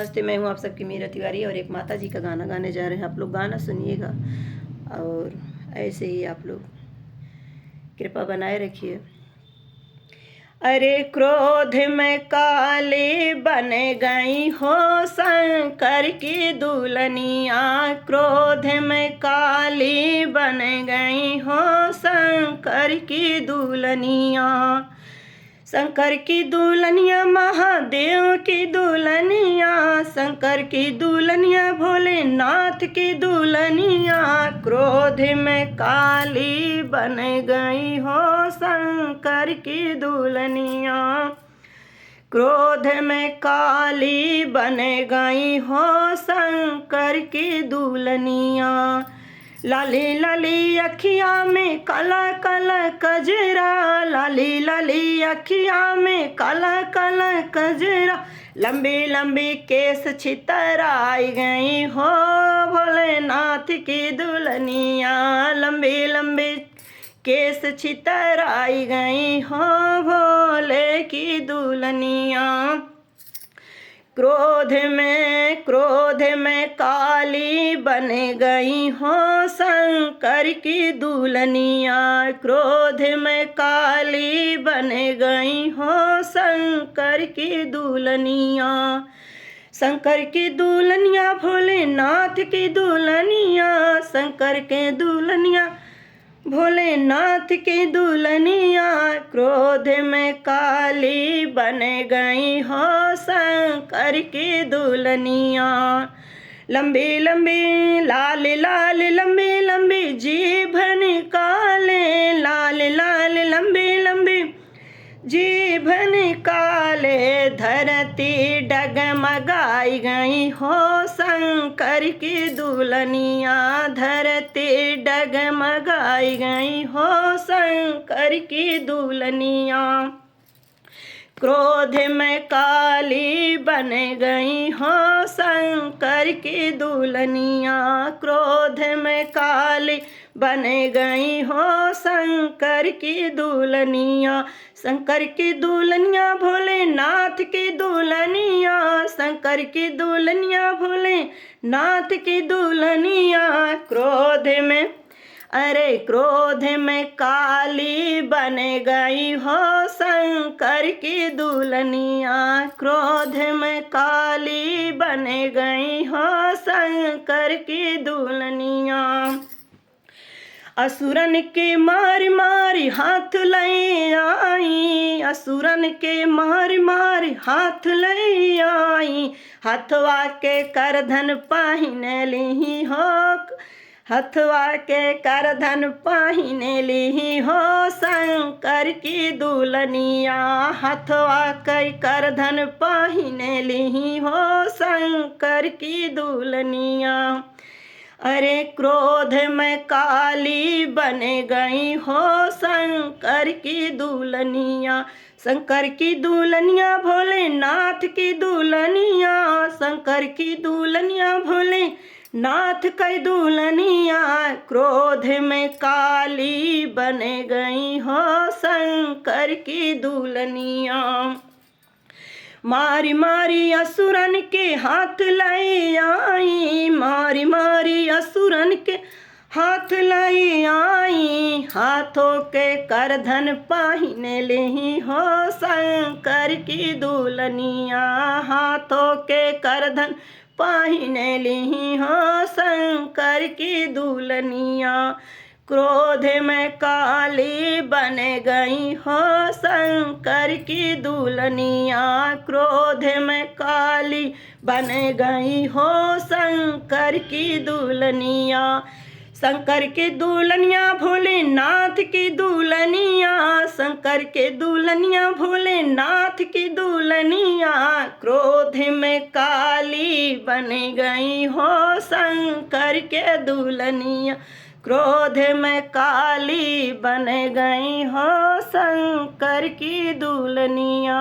नमस्ते, मैं हूँ आप सबकी मीरा तिवारी और एक माता जी का गाना गाने जा रहे हैं। आप लोग गाना सुनिएगा और ऐसे ही आप लोग कृपा बनाए रखिए। अरे क्रोध में काली बन गई हो शंकर की दुल्हनिया, क्रोध में काली बन गई हो शंकर की दुल्हनिया। शंकर की दुल्हनिया महादेव की दुल्हनिया, शंकर की दुल्हनिया भोलेनाथ की दुल्हनिया, क्रोध में काली बन गई हो शंकर की दुल्हनिया, क्रोध में काली बन गई हो शंकर की दुल्हनिया। लाली लाली अखिया में काला काला कजरा, लाली लाली अखिया में काला काला कजरा, लंबी लंबी केस छितराई गई हो भोलेनाथ की दुल्हनिया, लंबी लंबी केस छितराई गई हो भोले की दुल्हनिया। क्रोध में काली बन गई हो शंकर की दुल्हनिया, क्रोध में काली बन गई हो शंकर की दुल्हनिया। शंकर की दुल्हनिया भोलेनाथ की दुल्हनिया, शंकर के दुल्हनिया भोलेनाथ की दुल्हनिया, क्रोध में काली बन गई हो शंकर की दुल्हनिया। लंबी लंबी लाल लाल लंबी लंबी जीभ निकाले, लाल लाल लंबी लंबी जीभ निकाले, धरती डगमगाई गई हो शंकर की दुल्हनिया, धरती डगमगाई गई हो शंकर की दुल्हनिया। क्रोध में काली बन गई हो शंकर की दुल्हनिया, क्रोध में काली बन गई हो शंकर की दुल्हनिया। शंकर की दुल्हनिया भोलेनाथ की दुल्हनिया, शंकर की दुल्हनिया भोलेनाथ की दुल्हनिया, क्रोध में काली बन गई हो शंकर की दुल्हनिया, क्रोध में काली बन गई हो शंकर की दुल्हनिया। असुरन के मार मारी हाथ ले आई, असुरन के मार मारी हाथ ले आई, हथवा के करधन पहिन ली हो, हथवा के करधन पहिन ली हो शंकर की दुल्हनिया, हथवा के करधन पहिन ली हो शंकर की दुल्हनिया। अरे क्रोध में काली बन गई हो शंकर की दुल्हनिया, शंकर की दुल्हनिया भोलेनाथ की दुल्हनिया, शंकर की दुल्हनिया भोलेनाथ की दुल्हनिया, क्रोध में काली बन गई हो शंकर की दुल्हनिया। मारी मारी असुरन के हाथ ले आई, मारी मारी असुरन के हाथ ले आई, हाथों के करधन पहिन ली हो शंकर की दुल्हनिया, हाथों के करधन पहिन ली हो शंकर की दुल्हनिया। क्रोध में काली बन गई हो शंकर की दुल्हनिया, क्रोध में काली बन गई हो शंकर की दुल्हनिया। शंकर की दुल्हनिया भोलेनाथ की दुल्हनिया, शंकर के दुल्हनिया भोलेनाथ की दुल्हनिया, क्रोध में काली बन गई हो शंकर के दुल्हनिया, क्रोध में काली बन गई हो शंकर की दुल्हनिया।